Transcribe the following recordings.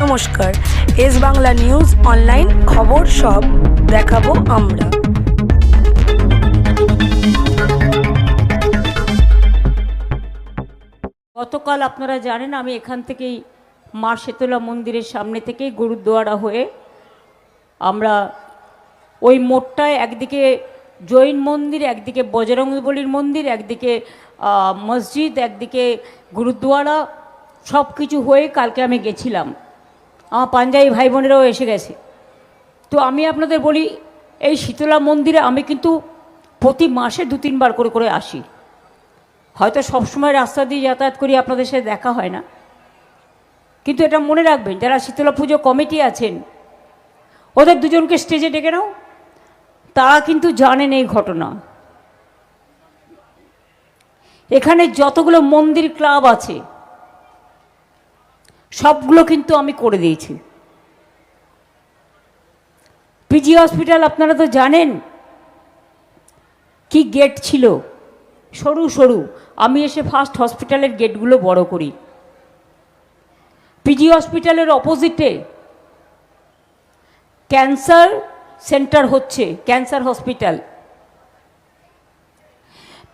নমস্কার, S Bangla news online খবর সব দেখাবো আমরা। গতকাল আপনারা জানেন আমি এখান থেকেই মা শীতলা মন্দিরের সামনে থেকেই গুরুদ্বারা হয়ে আমরা ওই মোড়টায় একদিকে জৈন মন্দির, একদিকে বজরংবলীর মন্দির, একদিকে মসজিদ, একদিকে গুরুদ্বারা, সব কিছু হয়ে কালকে আমি গেছিলাম। আমার পাঞ্জাবি ভাই বোনেরাও এসে গেছে। তো আমি আপনাদের বলি, এই শীতলা মন্দিরে আমি কিন্তু প্রতি মাসে 2-3 বার করে করে আসি। হয়তো সবসময় রাস্তা দিয়ে যাতায়াত করি, আপনাদের সাথে দেখা হয় না, কিন্তু এটা মনে রাখবেন, যারা শীতলা পুজো কমিটি আছেন ওদের দুজনকে স্টেজে ডেকে নাও, তারা কিন্তু জানেন এই ঘটনা। এখানে যতগুলো মন্দির ক্লাব আছে সবগুলো কিন্তু আমি করে দিয়েছি। পিজি হসপিটাল আপনারা তো জানেন কি গেট ছিল, সরু সরু। আমি এসে ফার্স্ট হসপিটালের গেটগুলো বড় করি। পিজি হসপিটালের অপোজিটে ক্যান্সার সেন্টার হচ্ছে, ক্যান্সার হসপিটাল।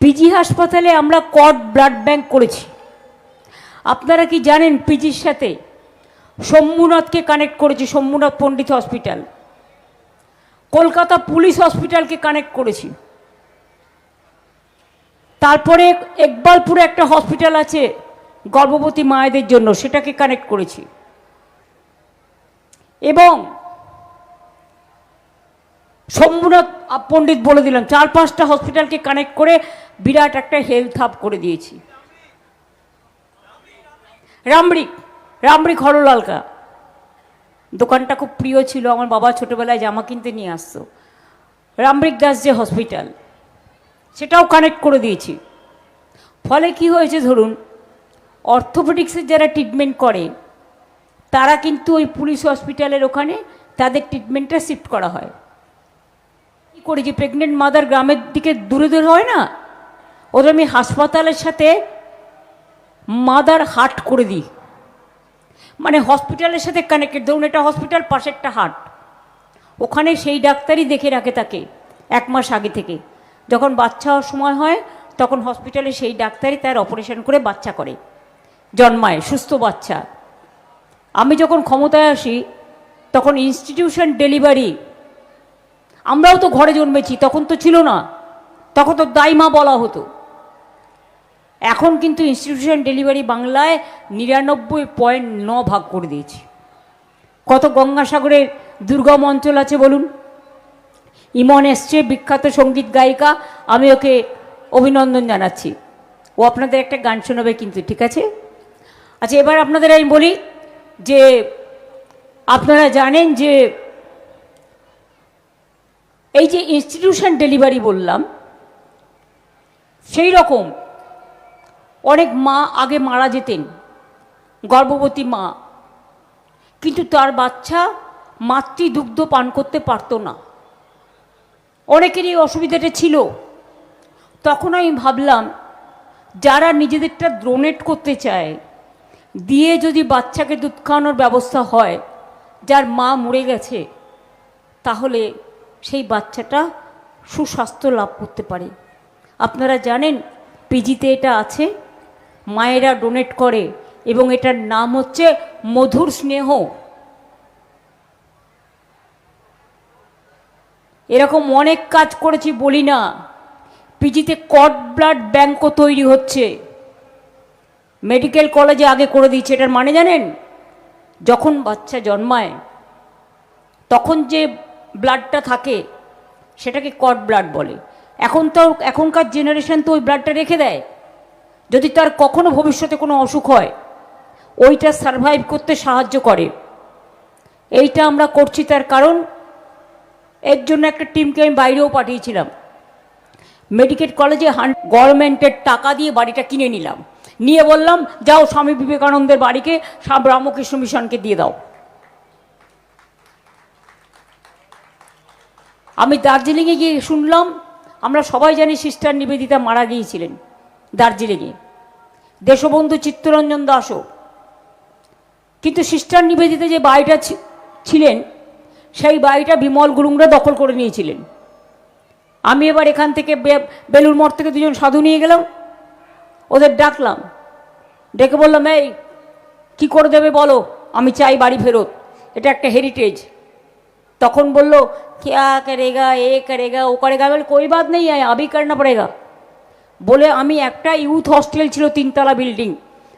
পিজি হাসপাতালে আমরা কর্ড ব্লাড ব্যাংক করেছি। আপনারা কি জানেন পিজির সাথে শম্ভুনাথকে কানেক্ট করেছি, শম্ভুনাথ পণ্ডিত হসপিটাল। কলকাতা পুলিশ হসপিটালকে কানেক্ট করেছি। তারপরে ইকবালপুরে একটা হসপিটাল আছে গর্ভবতী মায়েদের জন্য, সেটাকে কানেক্ট করেছি। এবং শম্ভুনাথ পণ্ডিত বলে দিলাম, 4-5টা হসপিটালকে কানেক্ট করে বিরাট একটা হেলথ হাব করে দিয়েছি। রামরিক হরলালকা দোকানটা খুব প্রিয় ছিল, আমার বাবা ছোটবেলায় জামা কিনতে নিয়ে আসতো। রামরিক দাস যে হসপিটাল, সেটাও কানেক্ট করে দিয়েছি। ফলে কি হয়েছে, ধরুন অর্থোপেডিক্সের যারা ট্রিটমেন্ট করে তারা কিন্তু ওই পুলিশ হসপিটালের ওখানে তাদের ট্রিটমেন্টটা শিফট করা হয়। কী করেছি, প্রেগনেন্ট মাদার গ্রামের দিকে দূরে দূরে হয় না, ওদের আমি হাসপাতালের সাথে মাদার হাট করে দিই। মানে হসপিটালের সাথে কানেক্টেড। ধরুন এটা হসপিটাল, পাশে একটা হাট, ওখানে সেই ডাক্তারই দেখে রাখে তাকে 1 মাস আগে থেকে। যখন বাচ্চা হওয়ার সময় হয় তখন হসপিটালে সেই ডাক্তারই তার অপারেশন করে বাচ্চা করে, জন্মায় সুস্থ বাচ্চা। আমি যখন ক্ষমতায় আসি তখন ইনস্টিটিউশন ডেলিভারি, আমরাও তো ঘরে জন্মেছি, তখন তো ছিল না, তখন তো দাইমা বলা হতো। এখন কিন্তু ইনস্টিটিউশন ডেলিভারি বাংলায় 99.9 ভাগ করে দিয়েছি। কত গঙ্গাসাগরের দুর্গম অঞ্চল আছে বলুন। ইমন এসছে, বিখ্যাত সঙ্গীত গায়িকা, আমি ওকে অভিনন্দন জানাচ্ছি। ও আপনাদের একটা গান শোনাবে কিন্তু, ঠিক আছে? আচ্ছা, এবার আপনাদের আমি বলি যে আপনারা জানেন যে এই যে ইনস্টিটিউশন ডেলিভারি বললাম, সেই রকম অনেক মা আগে মারা যেতেন, গর্ভবতী মা, কিন্তু তার বাচ্চা মাতৃদুগ্ধ পান করতে পারতো না। অনেকেরই অসুবিধাটা ছিল। তখন আমি ভাবলাম, যারা নিজেদেরটা ডোনেট করতে চায়, দিয়ে যদি বাচ্চাকে দুধ খাওয়ানোর ব্যবস্থা হয়, যার মা মরে গেছে, তাহলে সেই বাচ্চাটা সুস্বাস্থ্য লাভ করতে পারে। আপনারা জানেন পিজিতে এটা আছে, মায়েরা ডোনেট করে, এবং এটার নাম হচ্ছে মধুর স্নেহ। এরকম অনেক কাজ করেছি, বলি না। পিজিতে কর্ড ব্লাড ব্যাঙ্কও তৈরি হচ্ছে, মেডিকেল কলেজে আগে করে দিয়েছে। এটার মানে জানেন, যখন বাচ্চা জন্মায় তখন যে ব্লাডটা থাকে সেটাকে কর্ড ব্লাড বলে। এখনকার জেনারেশন তো ওই ব্লাডটা রেখে দেয়, যদি তার কখনো ভবিষ্যতে কোনো অসুখ হয় ওইটা সারভাইভ করতে সাহায্য করে। এইটা আমরা করছি, তার কারণ এর জন্য একটা টিমকে আমি বাইরেও পাঠিয়েছিলাম। মেডিকেল কলেজে গভর্নমেন্টের টাকা দিয়ে বাড়িটা কিনে নিলাম, নিয়ে বললাম যাও স্বামী বিবেকানন্দের বাড়িকে সব রামকৃষ্ণ মিশনকে দিয়ে দাও। আমি দার্জিলিংয়ে গিয়ে শুনলাম, আমরা সবাই জানি সিস্টার নিবেদিতা মারা গিয়েছিলেন দার্জিলিংয়ে, দেশবন্ধু চিত্তরঞ্জন দাসও। কিন্তু সিস্টার নিবেদিতা যে বাড়িটা ছিলেন সেই বাড়িটা বিমল গুরুংরা দখল করে নিয়েছিলেন। আমি এবার এখান থেকে বেলুর মঠ থেকে দুজন সাধু নিয়ে গেলাম, ওদের ডাকলাম, ডেকে বললাম, এই কি করে দেবে বলো, আমি চাই বাড়ি ফেরত, এটা একটা হেরিটেজ। তখন বলল, क्या करेगा, এ करेगा, ও करेगा, বলে कोई बात नहीं है, अभी करना पड़ेगा। বলে আমি একটা ইউথ হস্টেল ছিল 3 তলা বিল্ডিং,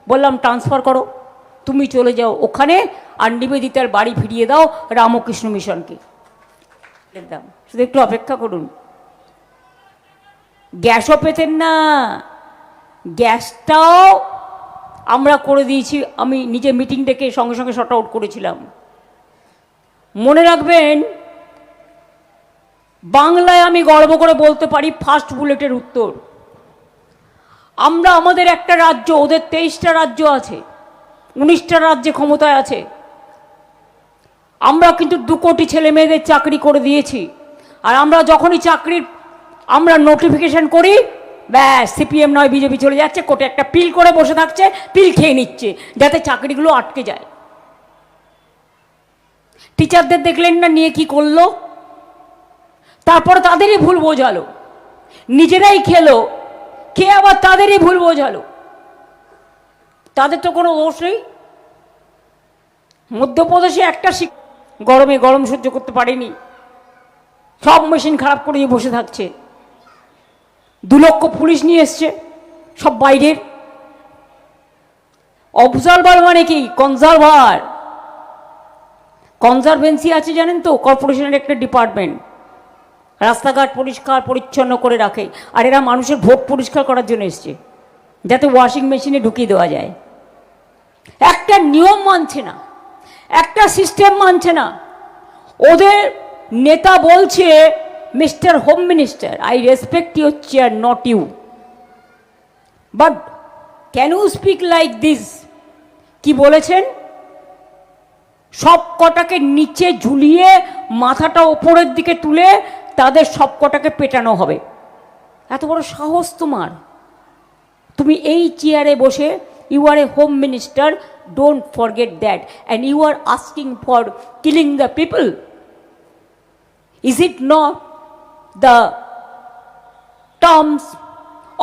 বললাম ট্রান্সফার করো, তুমি চলে যাও ওখানে, আর নিবেদিতার বাড়ি ফিরিয়ে দাও রামকৃষ্ণ মিশনকে। শুধু একটু অপেক্ষা করুন। গ্যাসও পেতেন না, গ্যাসটাও আমরা করে দিয়েছি, আমি নিজে মিটিং ডেকে সঙ্গে সঙ্গে শর্ট আউট করেছিলাম। মনে রাখবেন, বাংলায় আমি গর্ব করে বলতে পারি ফার্স্ট বুলেটের উত্তর। আমরা আমাদের একটা রাজ্য, ওদের 23টা রাজ্য আছে, 19টা রাজ্যে ক্ষমতায় আছে। আমরা কিন্তু 2 কোটি ছেলে মেয়েদের চাকরি করে দিয়েছি। আর আমরা যখনই চাকরির আমরা নোটিফিকেশন করি, ব্যাস সিপিএম নয় বিজেপি চলে যাচ্ছে, কোর্টে একটা পিল করে বসে থাকছে, পিল খেয়ে নিচ্ছে যাতে চাকরিগুলো আটকে যায়। টিচারদের দেখলেন না নিয়ে কি করলো, তারপর তাদেরই ভুল বোঝালো, নিজেরাই খেলো, খেয়ে আবার তাদেরই ভুল বোঝালো। তাদের তো কোনো দোষ নেই। মধ্যপ্রদেশে একটা গরমে গরম সহ্য করতে পারেনি, সব মেশিন খারাপ করে দিয়ে বসে থাকছে। 2 লক্ষ পুলিশ নিয়ে এসছে, সব বাইরের। অবজারভার মানে কি? কনজারভার। কনজারভেন্সি আছে জানেন তো, কর্পোরেশনের একটা ডিপার্টমেন্ট, রাস্তাঘাট পরিষ্কার পরিচ্ছন্ন করে রাখে। আর এরা মানুষের ভোট পরিষ্কার করার জন্য এসছে, যাতে ওয়াশিং মেশিনে ঢুকিয়ে দেওয়া যায়। একটা নিয়ম মানছে না, একটা সিস্টেম মানছে না। ওদের নেতা বলছে, mister home minister, I respect your chair, not you, but can you speak like this? কি বলেছেন? সব কটাকে নিচে ঝুলিয়ে মাথাটা ওপরের দিকে তুলে তাদের সব কটাকে পেটানো হবে। এত বড় সাহস তোমার! তুমি এই চেয়ারে বসে, you are a home minister, don't forget that, and you are asking for killing the people. Is it not the terms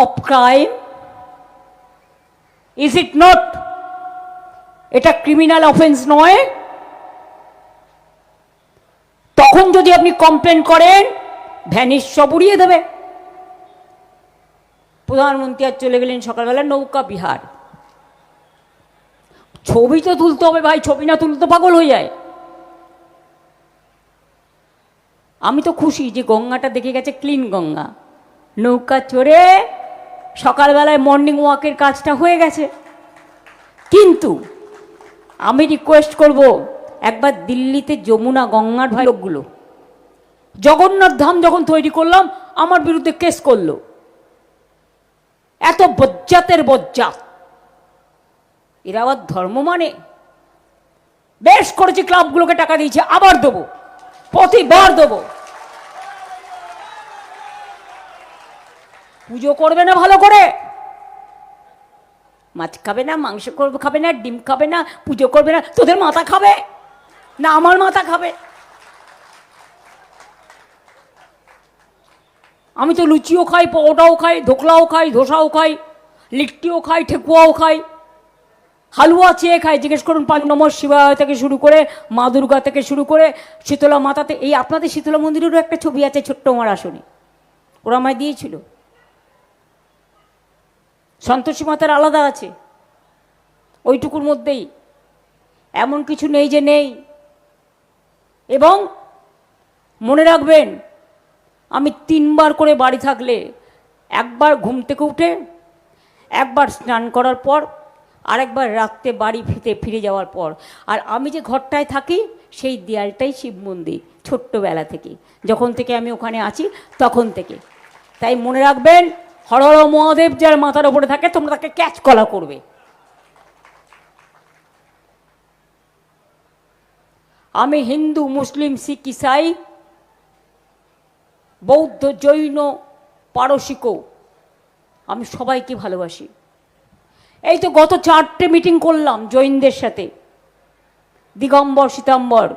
of crime? Is it not? এটা ক্রিমিনাল অফেন্স নয়? তখন যদি আপনি কমপ্লেন করেন, ভ্যানিশ সব উড়িয়ে দেবে। প্রধানমন্ত্রী আর চলে গেলেন সকালবেলা নৌকা বিহার। ছবি তো তুলতে হবে ভাই, ছবি না তুলতে পাগল হয়ে যায়। আমি তো খুশি যে গঙ্গাটা দেখে গেছে ক্লিন গঙ্গা, নৌকা চড়ে সকালবেলায় মর্নিং ওয়াকের কাজটা হয়ে গেছে। কিন্তু আমি রিকোয়েস্ট করব, একবার দিল্লিতে যমুনা গঙ্গার ভাই লোকগুলো, জগন্নাথ ধাম যখন তৈরি করলাম আমার বিরুদ্ধে কেস করলো। এত বজ্জাতের বজ্জাত, এরা আবার ধর্ম মানে? বেশ করেছি, ক্লাবগুলোকে টাকা দিয়েছে, আবার দেবো, প্রতিবার দেবো। পুজো করবে না ভালো করে, মাছ খাবে না, মাংস খাবে না, ডিম খাবে না, পুজো করবে না, তোদের মাথা খাবে না আমার মাথা খাবে? আমি তো লুচিও খাই, পরোটাও খাই, ধোকলাও খাই, ধোসাও খাই, লিট্টিও খাই, ঠেকুয়াও খাই, হালুয়া চেয়ে খাই। জিজ্ঞেস করুন 5 নম্বর শিবালয় থেকে শুরু করে, মা দুর্গা থেকে শুরু করে, শীতলা মাতাতে। এই আপনাদের শীতলা মন্দিরেরও একটা ছবি আছে ছোট্ট আমার আসনে, ওরা আমায় দিয়েছিল। সন্তোষী মাতার আলাদা আছে, ওইটুকুর মধ্যেই, এমন কিছু নেই যে নেই। এবং মনে রাখবেন, আমি 3 বার করে বাড়ি থাকলে, একবার ঘুম থেকে উঠে, একবার স্নান করার পর, আরেকবার রাত্রে বাড়ি ফিরে যাওয়ার পর। আর আমি যে ঘরটায় থাকি সেই দেয়ালটাই শিব মন্দির, ছোট্টবেলা থেকে, যখন থেকে আমি ওখানে আছি তখন থেকে। তাই মনে রাখবেন, হর হর মহাদেব যার মাথার ওপরে থাকে, তোমরা তাকে ক্যাচ কলা করবে। আমি হিন্দু, মুসলিম, শিখ, ইসাই, বৌদ্ধ, জৈন, পারসিকও, আমি সবাইকে ভালোবাসি। এই তো গত 4টে মিটিং করলাম জৈনদের সাথে, দিগম্বর সীতাম্বর,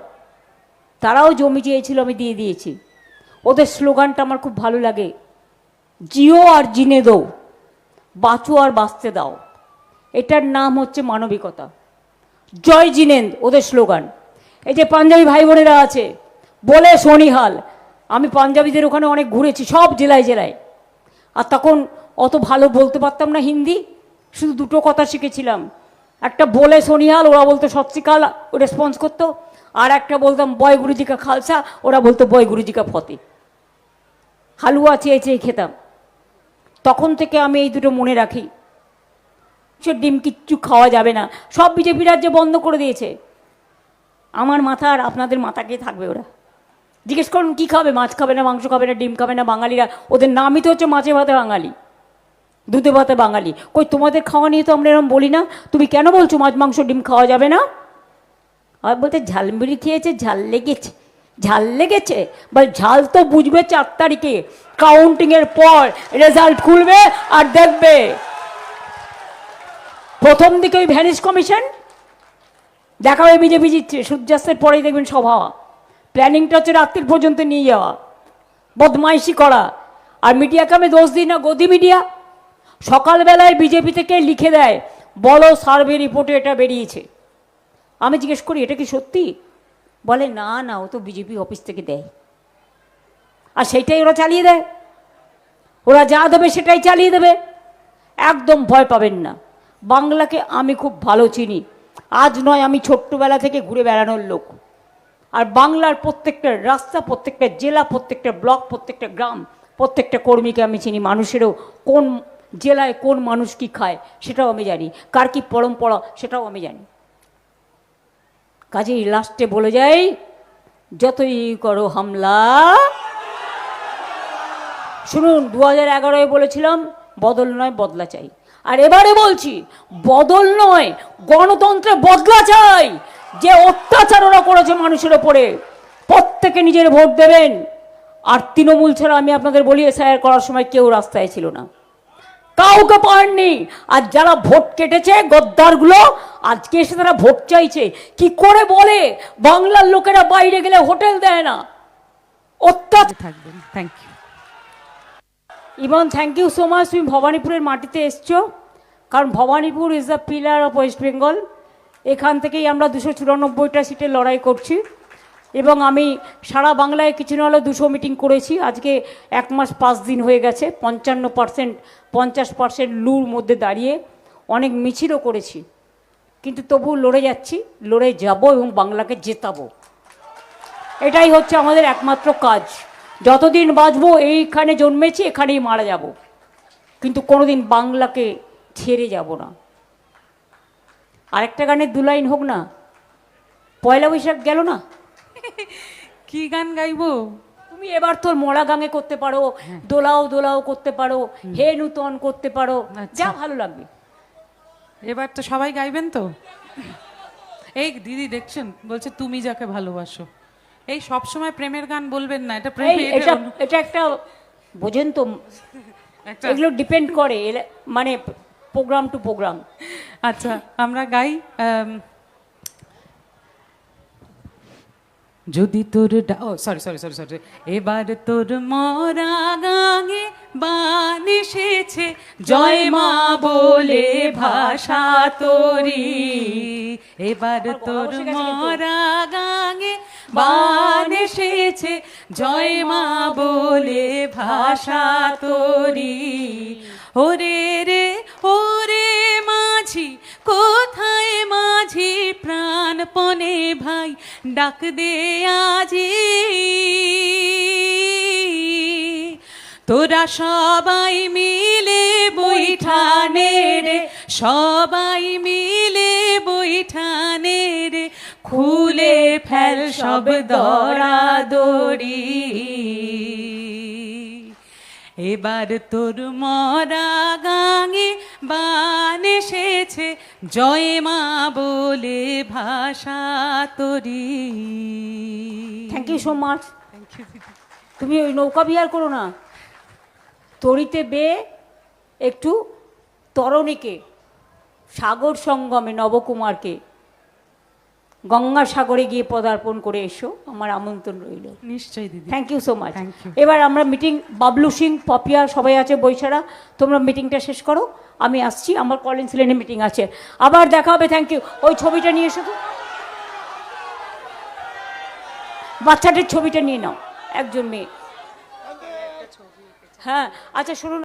তারাও জমি চেয়েছিল, আমি দিয়ে দিয়েছি। ওদের স্লোগানটা আমার খুব ভালো লাগে, জিও আর জিনে দো, বাঁচো আর বাঁচতে দাও। এটার নাম হচ্ছে মানবিকতা। জয় জিনেন্দ ওদের স্লোগান। এই যে পাঞ্জাবি ভাই বোনেরা আছে, বলে শনিহাল, আমি পাঞ্জাবিদের ওখানে অনেক ঘুরেছি, সব জেলায় জেলায়। আর তখন অত ভালো বলতে পারতাম না হিন্দি, শুধু দুটো কথা শিখেছিলাম, একটা বলে শনিহাল, ওরা বলতো সত শ্রী আকাল, রেসপন্স করতো। আর একটা বলতাম বয় গুরুজি কা খালসা, ওরা বলতো বয় গুরুজি কা ফতে। হালুয়া চেয়ে চেয়ে খেতাম। তখন থেকে আমি এই দুটো মনে রাখি। সে ডিম কিচ্ছু খাওয়া যাবে না, সব বিজেপি রাজ্যে বন্ধ করে দিয়েছে। আমার মাথা আর আপনাদের মাথাকে থাকবে। ওরা জিজ্ঞেস করুন কী খাবে, মাছ খাবে না, মাংস খাবে না, ডিম খাবে না। বাঙালিরা, ওদের নামই তো হচ্ছে মাছে ভাতে বাঙালি, দুধে ভাতে বাঙালি। কই তোমাদের খাওয়া নিয়ে তো আমরা এরকম বলি না, তুমি কেন বলছো মাছ মাংস ডিম খাওয়া যাবে না? আর বলতে ঝালমুড়ি খেয়েছে, ঝাল লেগেছে, ঝাল লেগেছে। বল ঝাল তো বুঝবে 4 তারিখে, কাউন্টিংয়ের পর রেজাল্ট খুলবে আর দেখবে। প্রথম দিকে ওই ভ্যানিশ কমিশন দেখা হয় বিজেপি জিতছে, সূর্যাস্তের পরেই দেখবেন সব হওয়া। প্ল্যানিংটা হচ্ছে রাত্রির পর্যন্ত নিয়ে যাওয়া, বদমাইশি করা। আর মিডিয়াকে আমি দোষ দিই না, গদি মিডিয়া সকালবেলায় বিজেপি থেকে লিখে দেয়, বলো সার্ভে রিপোর্টে এটা বেরিয়েছে। আমি জিজ্ঞেস করি এটা কি সত্যি? বলে না না, ও তো বিজেপি অফিস থেকে দেয়। আর সেইটাই ওরা চালিয়ে দেয়, ওরা যা দেবে সেটাই চালিয়ে দেবে। একদম ভয় পাবেন না, বাংলাকে আমি খুব ভালো চিনি। আজ নয়, আমি ছোট্টবেলা থেকে ঘুরে বেড়ানোর লোক। আর বাংলার প্রত্যেকটা রাস্তা, প্রত্যেকটা জেলা, প্রত্যেকটা ব্লক, প্রত্যেকটা গ্রাম, প্রত্যেকটা কর্মীকে আমি চিনি। মানুষেরও কোন জেলায় কোন মানুষ কি খায় সেটাও আমি জানি, কার কি পরম্পরা সেটাও আমি জানি। কাজেই লাস্টে বলে যাই, যতই করো হামলা। শুনুন, 2011-এ বলেছিলাম বদল নয় বদলা চাই। আর এবারে বলছি বদল নয়, গণতন্ত্রে বদলা চাই। যে অত্যাচার ওরা করেছে মানুষের ওপরে, প্রত্যেকে নিজের ভোট দেবেন। আর তৃণমূল ছাড়া আমি আপনাদের বলি, এসআইআর করার সময় কেউ রাস্তায় ছিল না, কাউকে পাননি। আর যারা ভোট কেটেছে গদ্দারগুলো, আজকে এসে তারা ভোট চাইছে। কি করে বলে বাংলার লোকেরা বাইরে গেলে হোটেল দেয় না? অত্যাচার থাকবেন। Thank you. Imon, thank you so much. তুমি ভবানীপুরের মাটিতে এসছো, কারণ Bhowanipore is the pillar of West Bengal. এখান থেকেই আমরা 294টা সিটে লড়াই করছি। এবং আমি সারা বাংলায় কিছু না হলেও 200 মিটিং করেছি। আজকে 1 মাস 5 দিন হয়ে গেছে। 55%, 50% লুর মধ্যে দাঁড়িয়ে অনেক মিছিলও করেছি। কিন্তু তবু লড়ে যাচ্ছি, লড়ে যাব এবং বাংলাকে জেতাবো। এটাই হচ্ছে আমাদের একমাত্র কাজ। যতদিন বাঁচবো এইখানে জন্মেছি, এখানেই মারা যাব, কিন্তু কোনোদিন বাংলাকে ছেড়ে যাব না। আরেকটা গানের 2 লাইন হোক না, পয়লা বৈশাখ গেল না, কি গান গাইবো? তুমি এবার তোর মরা গাঙে করতে পারো, দোলাও দোলাও করতে পারো, হে নূতন করতে পারো, যা ভালো লাগবে। এবার তো সবাই গাইবেন তো? এই দিদি দেখছেন, বলছে তুমি যাকে ভালোবাসো। এই সব সময় প্রেমের গান বলবেন না, এটা প্রেম। এটা একটা বোঝেন তো, একটা এগুলো ডিপেন্ড করে, মানে প্রোগ্রাম টু প্রোগ্রাম। আচ্ছা, আমরা গাই। যদি তোর সরি সরি সরি সরি এবার তোর মরা গাঙে বান এসেছে, জয় মা বলে ভাষা তোরি। এবার তোর মরা গাঙে বান এসেছে, জয় মা বলে ভাষা তোরি। ওরে রে ওরে মাঝি, কোথায় মাঝি প্রাণপণে ভাই, ডাক দে আজি। তোরা সবাই মিলে বৈঠানে রে, সবাই মিলে বৈঠানে রে, খুলে ফেল সব দরাদরি। এবার তোর মরা গাঙে বান এসেছে, জয় মা বলে ভাষা তোরি। Thank you so much. তুমি ওই নৌকা বিহার করো না, তরিতে বেয়ে একটু তরণীকে, সাগর সঙ্গমে নবকুমারকে গঙ্গাসাগরে গিয়ে পদার্পণ করে এসো, আমার আমন্ত্রণ রইল। নিশ্চয়ই দিদি। Thank you so much. Thank you. এবার আমরা মিটিং, বাবলু সিং, পপিয়া সবাই আছে, বৈশারা, তোমরা মিটিংটা শেষ করো, আমি আসছি, আমার কলিন্স লেনে মিটিং আছে, আবার দেখা হবে। Thank you. ওই ছবিটা নিয়ে এসো তো, বাচ্চাটার ছবিটা নিয়ে নাও, একজন মেয়ে। হ্যাঁ আচ্ছা শুনুন।